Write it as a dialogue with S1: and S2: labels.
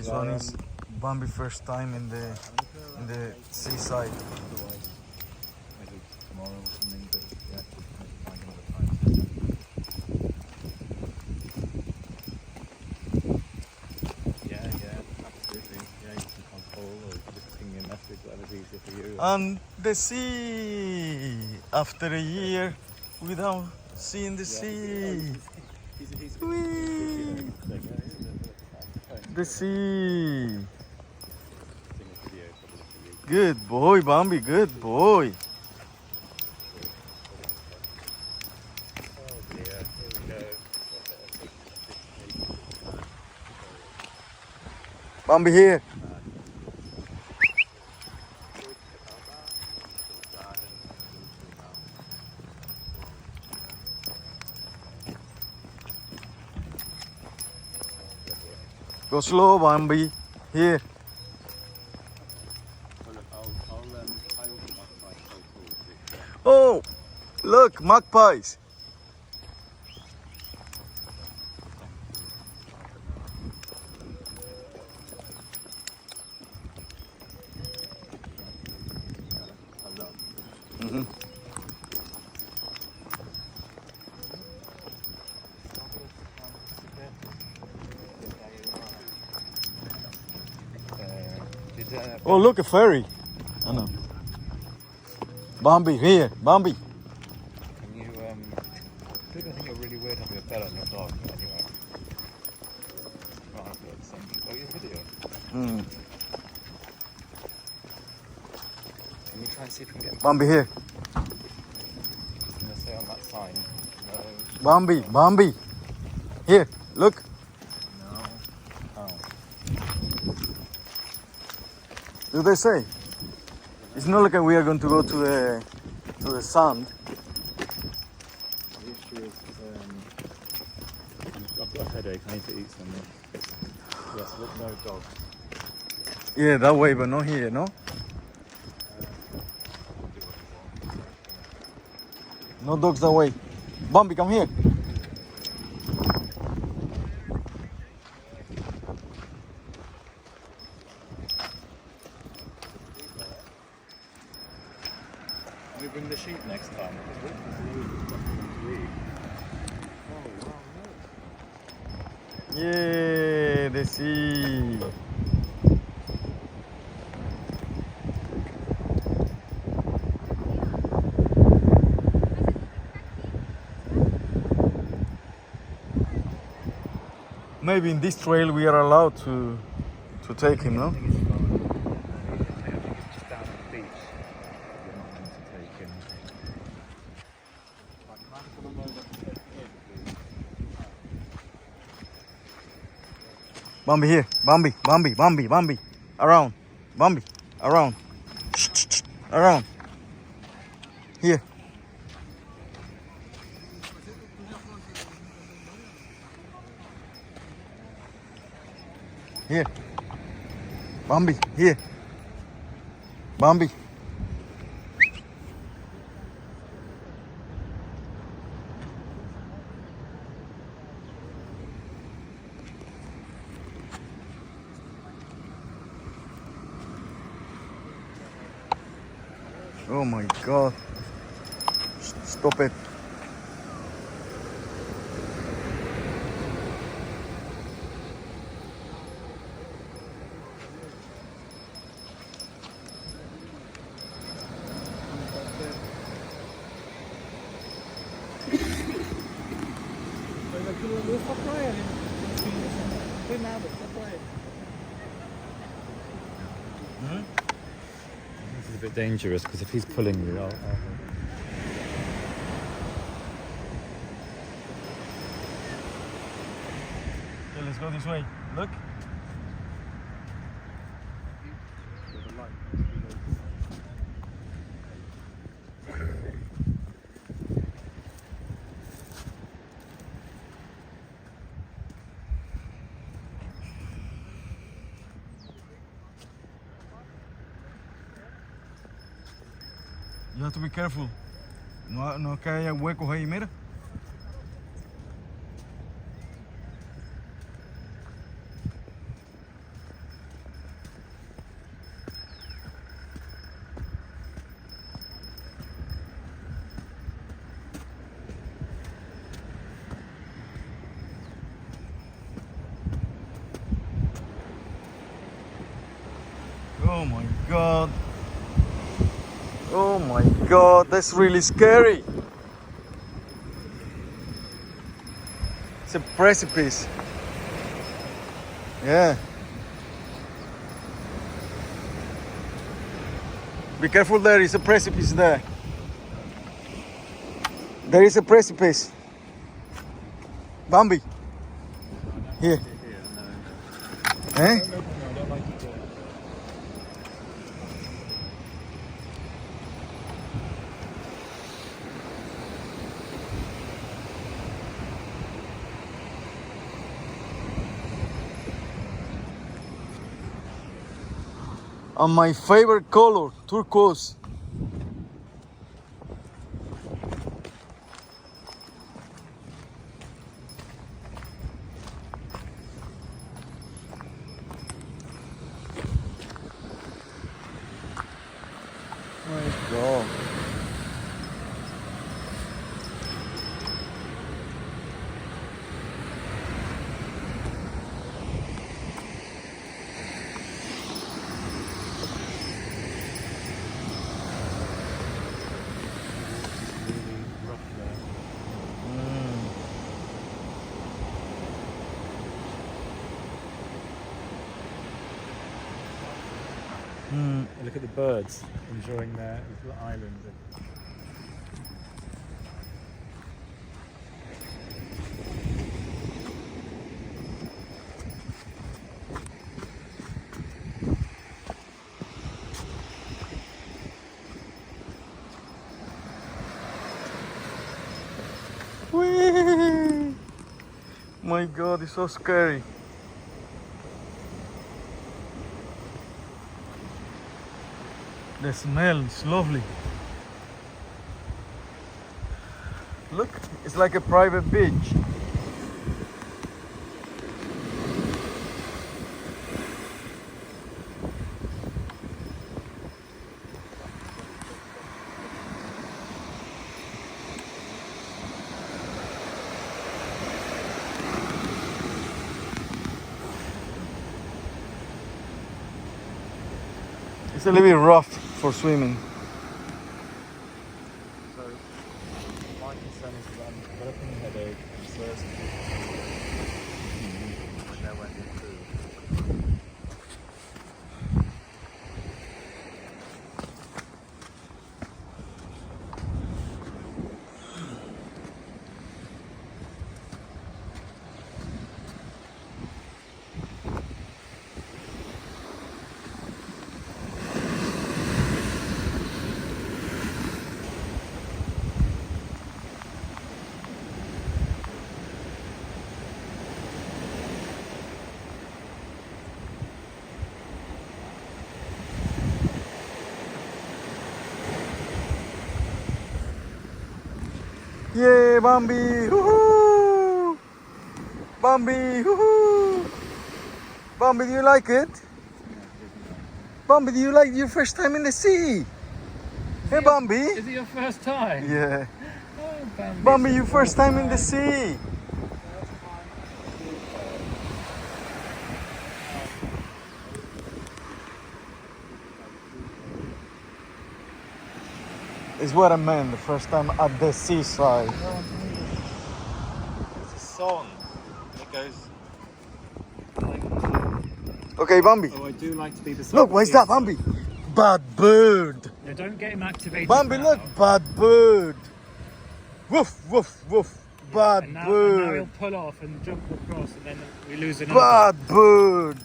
S1: This one is Bambi first time in the seaside.
S2: Maybe tomorrow or something, but yeah, maybe find another time. Yeah, absolutely. Yeah, you can call or just ping me a message, whatever's easier for you.
S1: And the sea. After a year without seeing the sea.
S2: He's
S1: Whee! The sea. Good boy, Bambi. Good boy.
S2: Oh dear, here we go.
S1: Bambi here. Go slow, Bambi. Here. Oh, look, magpies. Oh, look, a ferry. I know. Bambi, here. Bambi.
S2: Can you, people think you're really weird having a bell on your dog, but anyway. Right, I've got some. Oh, your video? Can you try and see if we can get
S1: Bambi here.
S2: I'm gonna say on that sign. No.
S1: Bambi, Bambi. Here, look.
S2: No. Oh.
S1: Do they say? It's not like we are going to go to the sand.
S2: The issue is, I've got a headache. I need to eat something. Yes, look, no dog.
S1: Yeah, that way, but not here, no? No dogs that way. Bambi, come here.
S2: Can we bring the sheep next time?
S1: Yeah, the sea. Maybe in this trail we are allowed to take him, no?
S2: I think it's just down at the beach. You're not meant to take him.
S1: Bambi here. Bambi, Bambi, Bambi, Bambi. Around. Bambi. Around. Shh, shh, shh. Around. Here. Here. Bambi, here. Bambi. Oh my God. Stop it.
S2: This is a bit dangerous because if he's pulling you, I'll
S1: Okay, let's go this way. Look. You have to be careful. No es que haya huecos ahí, mira. Oh my god. Oh my god, that's really scary. It's a precipice. Yeah. Be careful, there is a precipice there. There is a precipice. Bambi. Here. Eh?
S2: No, I don't like it.
S1: And my favorite color, turquoise. My God.
S2: Really rough there.
S1: Mm.
S2: Look at the birds enjoying their little island.
S1: Whee! My God, it's so scary. The smell is lovely. Look, it's like a private beach. It's a little bit rough for swimming.
S2: So my concern is that I'm developing a headache and thirsty. I know when you're through.
S1: Yeah, Bambi! Woohoo! Bambi! Woohoo! Bambi, do you like it? Bambi, do you like your first time in the sea? Hey, Bambi!
S2: Is it your first time?
S1: Yeah.
S2: Oh, Bambi.
S1: Bambi, your first time in the sea. Is what I meant, the first time at the seaside.
S2: It's a song. And it goes like,
S1: Okay, Bambi.
S2: oh, I do like to be the
S1: Look, what is that, Bambi? Bad bird.
S2: No, don't get him activated.
S1: Bambi,
S2: now.
S1: look, bad bird. Woof, woof, woof.
S2: Yeah,
S1: Bad
S2: and now
S1: bird.
S2: he'll pull off and jump across, and then we lose another.
S1: Bad bird.